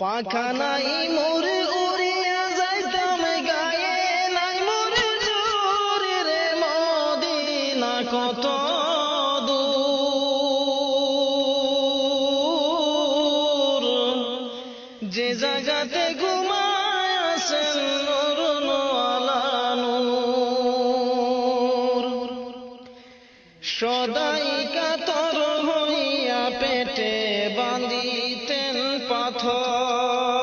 পাখা নাই মোর উড়িয়া যাইতাম গায়ে, নাই মোর জোরে রে মদিনা কত দূর, যে জায়গাতে ঘুমায় আছেন নূর ওয়ালা নূর। সদাই কাতর হইয়া পেটে বাঁধিতেন পাথর,